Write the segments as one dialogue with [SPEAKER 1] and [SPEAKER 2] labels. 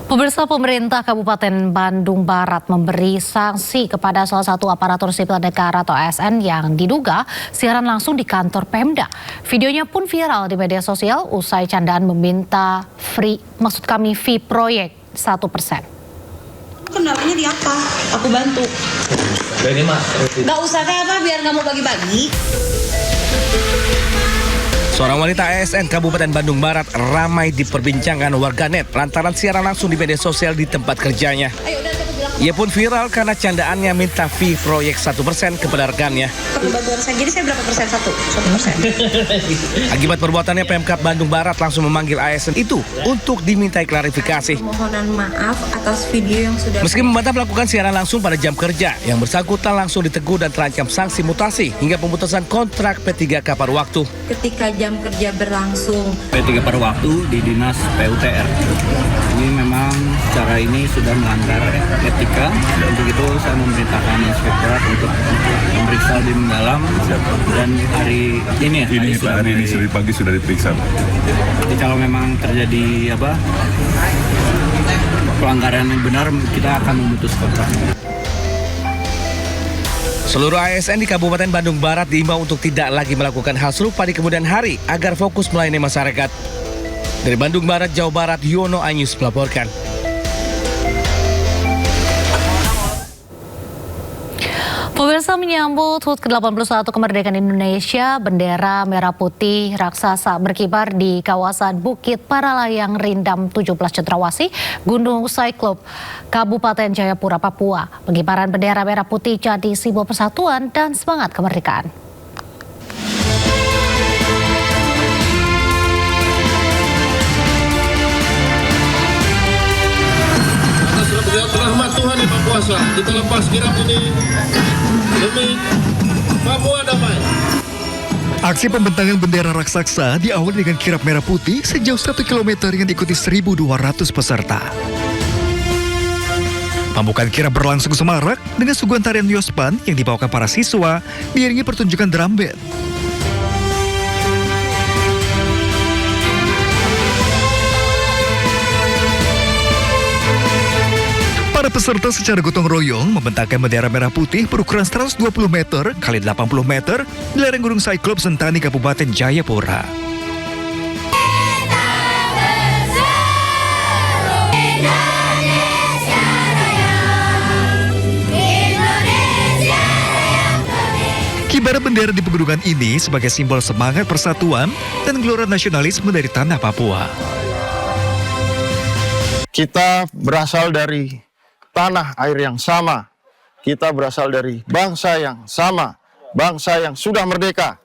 [SPEAKER 1] Pemirsa, pemerintah Kabupaten Bandung Barat memberi sanksi kepada salah satu aparatur sipil negara atau ASN yang diduga siaran langsung di kantor Pemda. Videonya pun viral di media sosial usai candaan meminta fee proyek 1%.
[SPEAKER 2] Kendalanya di apa? Aku bantu.
[SPEAKER 3] Ini mah.
[SPEAKER 2] Gak usah kayak apa biar kamu bagi-bagi.
[SPEAKER 3] Seorang wanita ASN Kabupaten Bandung Barat ramai diperbincangkan warganet lantaran siaran langsung di media sosial di tempat kerjanya. Ia pun viral karena candaannya minta fee proyek 1% kepada rekannya.
[SPEAKER 2] Bantuan saya, jadi saya berapa persen? 1%.
[SPEAKER 3] Akibat perbuatannya, Pemkab Bandung Barat langsung memanggil ASN itu untuk dimintai klarifikasi.
[SPEAKER 2] Permohonan maaf atas video yang sudah...
[SPEAKER 3] Meski membantah melakukan siaran langsung pada jam kerja, yang bersangkutan langsung ditegur dan terancam sanksi mutasi hingga pemutusan kontrak P3K paruh waktu.
[SPEAKER 2] Ketika jam kerja berlangsung.
[SPEAKER 4] P3 paruh waktu di Dinas PUTR. Ini memang cara ini sudah melanggar etika. Untuk itu saya memerintahkan inspektorat untuk memeriksa di mendalam dan hari ini
[SPEAKER 5] hari ini pagi sudah diperiksa.
[SPEAKER 4] Jadi kalau memang terjadi pelanggaran yang benar, kita akan memutus kontrak.
[SPEAKER 3] Seluruh ASN di Kabupaten Bandung Barat diimbau untuk tidak lagi melakukan hal serupa di kemudian hari agar fokus melayani masyarakat. Dari Bandung Barat, Jawa Barat, Yono Anyus melaporkan.
[SPEAKER 1] Pemirsa, menyambut HUT ke-81 kemerdekaan Indonesia, bendera merah putih raksasa berkibar di kawasan Bukit Paralayang Rindam 17 Cendrawasih, Gunung Cyclop, Kabupaten Jayapura, Papua. Pengibaran bendera merah putih jadi simbol persatuan dan semangat kemerdekaan.
[SPEAKER 6] Rahmat Tuhan yang Maha Kuasa, kita lepas kirap ini demi Papua damai.
[SPEAKER 7] Aksi pembentangan bendera raksasa diawali dengan kirap merah putih sejauh 1 km yang diikuti 1.200 peserta. Pembukaan kirap berlangsung semarak dengan suguhan tarian Yospan yang dibawakan para siswa diiringi pertunjukan drum band. Para peserta secara gotong royong membentangkan bendera merah putih berukuran 120 meter x 80 meter di lereng Gunung Cyclop Sentani, Kabupaten Jayapura. Kibaran bendera di pegunungan ini sebagai simbol semangat persatuan dan gelora nasionalisme dari tanah Papua.
[SPEAKER 8] Kita berasal dari tanah air yang sama, kita berasal dari bangsa yang sama, bangsa yang sudah merdeka.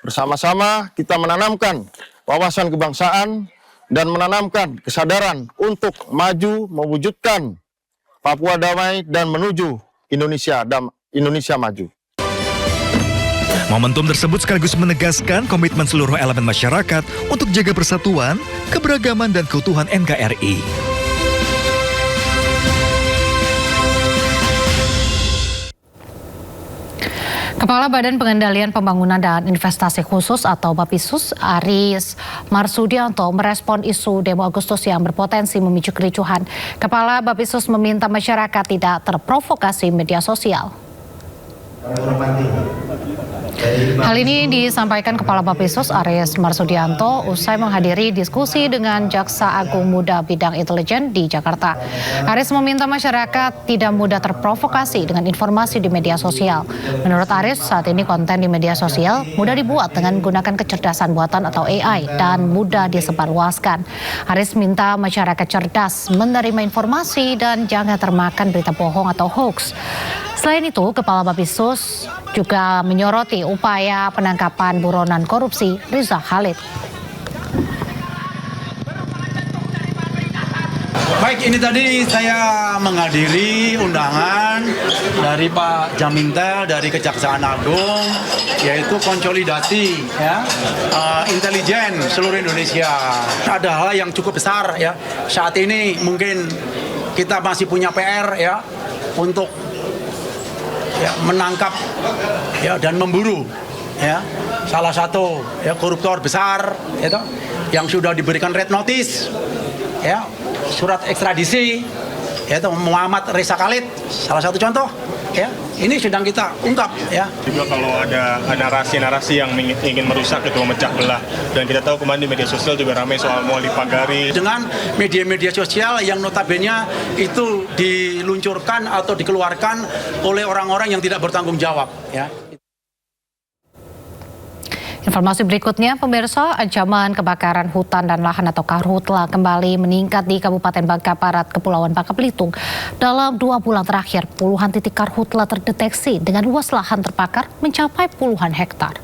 [SPEAKER 8] Bersama-sama kita menanamkan wawasan kebangsaan dan menanamkan kesadaran untuk maju mewujudkan Papua damai dan menuju Indonesia maju.
[SPEAKER 7] Momentum tersebut sekaligus menegaskan komitmen seluruh elemen masyarakat untuk jaga persatuan, keberagaman dan keutuhan NKRI.
[SPEAKER 1] Kepala Badan Pengendalian Pembangunan dan Investasi Khusus atau Bapisus, Aris Marsudianto, merespon isu demo Agustus yang berpotensi memicu kericuhan. Kepala Bapisus meminta masyarakat tidak terprovokasi media sosial. Hal ini disampaikan Kepala Bapisus Aris Marsudianto usai menghadiri diskusi dengan Jaksa Agung Muda Bidang Intelijen di Jakarta. Aris meminta masyarakat tidak mudah terprovokasi dengan informasi di media sosial. Menurut Aris, saat ini konten di media sosial mudah dibuat dengan menggunakan kecerdasan buatan atau AI dan mudah disebarluaskan. Aris minta masyarakat cerdas menerima informasi dan jangan termakan berita bohong atau hoax. Selain itu, Kepala Bapisus juga menyoroti upaya penangkapan buronan korupsi Riza Khalid.
[SPEAKER 9] Baik, ini tadi saya menghadiri undangan dari Pak Jamintel dari Kejaksaan Agung, yaitu konsolidasi intelijen seluruh Indonesia. Ada hal yang cukup besar ya. Saat ini mungkin kita masih punya PR ya untuk menangkap dan memburu salah satu koruptor besar yang sudah diberikan red notice surat ekstradisi, yaitu Muhammad Reza Khalid, salah satu contoh. Ya, ini sedang kita ungkap ya.
[SPEAKER 10] Juga kalau ada narasi-narasi yang ingin merusak itu memecah belah, dan kita tahu kemarin di media sosial juga ramai soal mau dipagari.
[SPEAKER 9] Dengan media-media sosial yang notabene itu diluncurkan atau dikeluarkan oleh orang-orang yang tidak bertanggung jawab ya.
[SPEAKER 1] Informasi berikutnya, pemirsa, ancaman kebakaran hutan dan lahan atau karhutla kembali meningkat di Kabupaten Bangka Barat, Kepulauan Bangka Belitung. Dalam 2 bulan terakhir, puluhan titik karhutla terdeteksi dengan luas lahan terbakar mencapai puluhan hektar.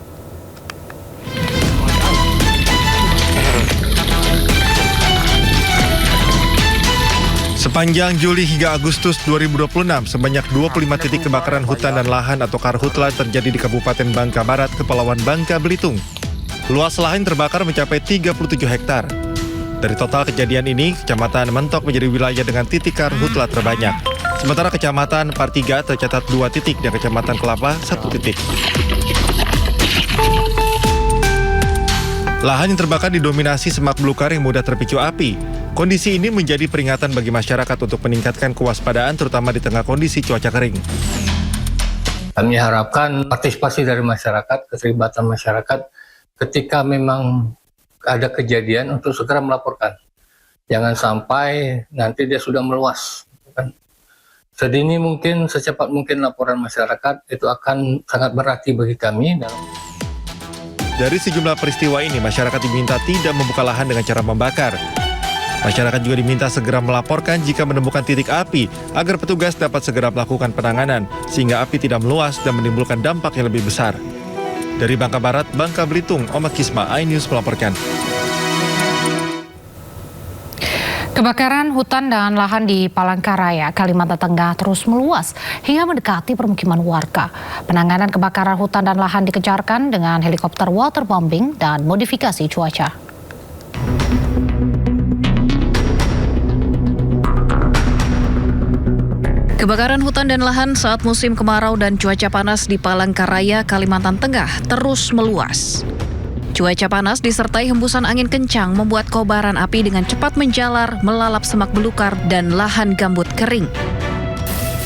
[SPEAKER 11] Sepanjang Juli hingga Agustus 2026, sebanyak 25 titik kebakaran hutan dan lahan atau karhutla terjadi di Kabupaten Bangka Barat, Kepulauan Bangka Belitung. Luas lahan terbakar mencapai 37 hektar. Dari total kejadian ini, Kecamatan Mentok menjadi wilayah dengan titik karhutla terbanyak. Sementara Kecamatan Partiga tercatat 2 titik dan Kecamatan Kelapa 1 titik. Lahan yang terbakar didominasi semak belukar yang mudah terpicu api. Kondisi ini menjadi peringatan bagi masyarakat untuk meningkatkan kewaspadaan terutama di tengah kondisi cuaca kering.
[SPEAKER 12] Kami harapkan partisipasi dari masyarakat, keterlibatan masyarakat ketika memang ada kejadian untuk segera melaporkan. Jangan sampai nanti dia sudah meluas. Sedini mungkin, secepat mungkin laporan masyarakat itu akan sangat berarti bagi kami.
[SPEAKER 11] Dari sejumlah peristiwa ini, masyarakat diminta tidak membuka lahan dengan cara membakar. Masyarakat juga diminta segera melaporkan jika menemukan titik api agar petugas dapat segera melakukan penanganan sehingga api tidak meluas dan menimbulkan dampak yang lebih besar. Dari Bangka Barat, Bangka Belitung, Omak Kisma, iNews melaporkan.
[SPEAKER 1] Kebakaran hutan dan lahan di Palangkaraya, Kalimantan Tengah terus meluas hingga mendekati permukiman warga. Penanganan kebakaran hutan dan lahan dikencarkan dengan helikopter waterbombing dan modifikasi cuaca. Kebakaran hutan dan lahan saat musim kemarau dan cuaca panas di Palangkaraya, Kalimantan Tengah terus meluas. Cuaca panas disertai hembusan angin kencang membuat kobaran api dengan cepat menjalar, melalap semak belukar dan lahan gambut kering.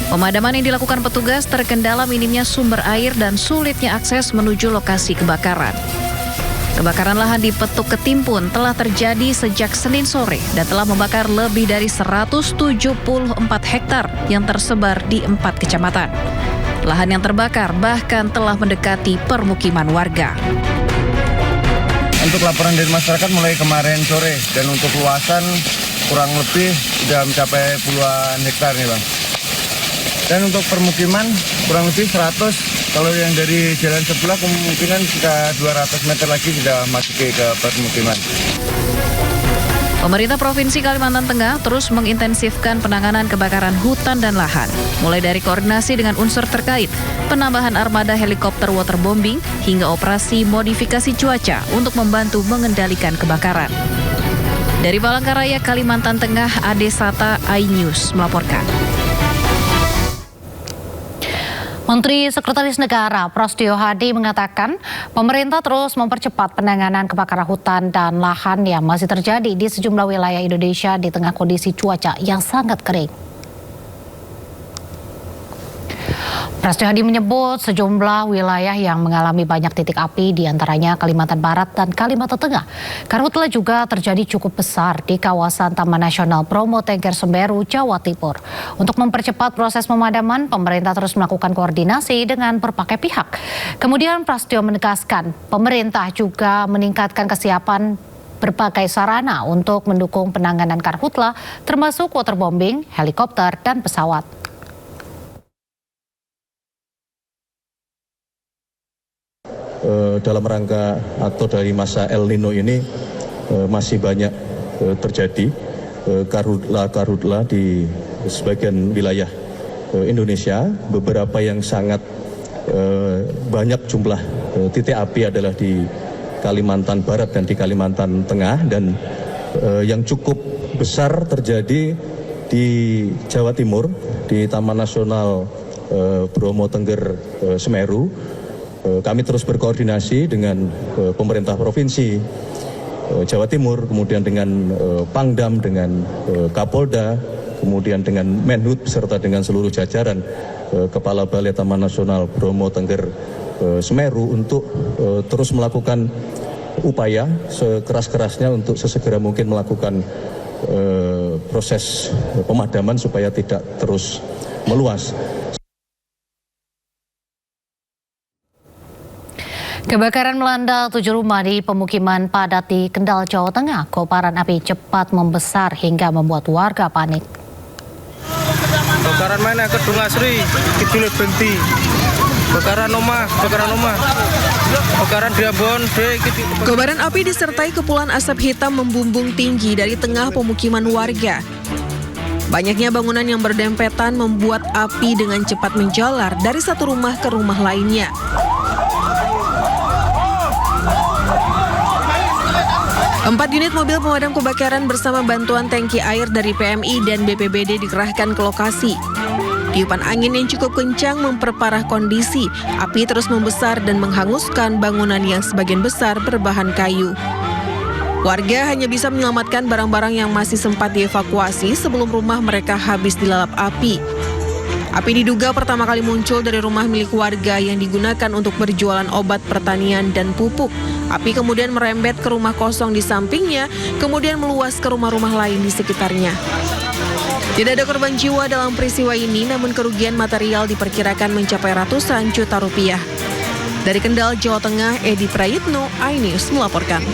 [SPEAKER 1] Pemadaman yang dilakukan petugas terkendala minimnya sumber air dan sulitnya akses menuju lokasi kebakaran. Kebakaran lahan di Petuk Ketimpun telah terjadi sejak Senin sore dan telah membakar lebih dari 174 hektar yang tersebar di 4 kecamatan. Lahan yang terbakar bahkan telah mendekati permukiman warga.
[SPEAKER 8] Untuk laporan dari masyarakat mulai kemarin sore dan untuk luasan kurang lebih sudah mencapai puluhan hektar nih Bang. Dan untuk permukiman kurang lebih 100. Kalau yang dari jalan sebelah kemungkinan sekitar 200 meter lagi sudah masuk ke permukiman.
[SPEAKER 1] Pemerintah Provinsi Kalimantan Tengah terus mengintensifkan penanganan kebakaran hutan dan lahan, mulai dari koordinasi dengan unsur terkait, penambahan armada helikopter waterbombing, hingga operasi modifikasi cuaca untuk membantu mengendalikan kebakaran. Dari Palangkaraya, Kalimantan Tengah, Ade Sata, iNews melaporkan. Menteri Sekretaris Negara Prasetyo Hadi mengatakan pemerintah terus mempercepat penanganan kebakaran hutan dan lahan yang masih terjadi di sejumlah wilayah Indonesia di tengah kondisi cuaca yang sangat kering. Prasetyo Hadi menyebut sejumlah wilayah yang mengalami banyak titik api, diantaranya Kalimantan Barat dan Kalimantan Tengah. Karhutla juga terjadi cukup besar di kawasan Taman Nasional Bromo Tengger Semeru, Jawa Timur. Untuk mempercepat proses pemadaman, pemerintah terus melakukan koordinasi dengan berbagai pihak. Kemudian Prasetyo menegaskan, pemerintah juga meningkatkan kesiapan berbagai sarana untuk mendukung penanganan karhutla, termasuk waterbombing, helikopter, dan pesawat.
[SPEAKER 13] Dalam rangka atau dari masa El Nino ini masih banyak terjadi karhutla di sebagian wilayah Indonesia. Beberapa yang sangat banyak jumlah titik api adalah di Kalimantan Barat dan di Kalimantan Tengah, dan yang cukup besar terjadi di Jawa Timur di Taman Nasional Bromo Tengger Semeru. Kami terus berkoordinasi dengan pemerintah provinsi Jawa Timur, kemudian dengan Pangdam, dengan Kapolda, kemudian dengan Menhub serta dengan seluruh jajaran Kepala Balai Taman Nasional Bromo Tengger Semeru untuk terus melakukan upaya sekeras-kerasnya untuk sesegera mungkin melakukan proses pemadaman supaya tidak terus meluas.
[SPEAKER 1] Kebakaran melanda 7 rumah di pemukiman padat di Kendal, Jawa Tengah. Kobaran api cepat membesar hingga membuat warga panik.
[SPEAKER 14] Kebakaran mana? Kedung Asri, Kidul Benti. Kebakaran rumah. Kebakaran di Ambon.
[SPEAKER 15] Kobaran api disertai kepulan asap hitam membumbung tinggi dari tengah pemukiman warga. Banyaknya bangunan yang berdempetan membuat api dengan cepat menjalar dari satu rumah ke rumah lainnya. Empat unit mobil pemadam kebakaran bersama bantuan tangki air dari PMI dan BPBD dikerahkan ke lokasi. Tiupan angin yang cukup kencang memperparah kondisi. Api terus membesar dan menghanguskan bangunan yang sebagian besar berbahan kayu. Warga hanya bisa menyelamatkan barang-barang yang masih sempat dievakuasi sebelum rumah mereka habis dilalap api. Api diduga pertama kali muncul dari rumah milik warga yang digunakan untuk berjualan obat pertanian dan pupuk. Api kemudian merembet ke rumah kosong di sampingnya, kemudian meluas ke rumah-rumah lain di sekitarnya. Tidak ada korban jiwa dalam peristiwa ini, namun kerugian material diperkirakan mencapai ratusan juta rupiah. Dari Kendal, Jawa Tengah, Edi Prayitno, iNews melaporkan.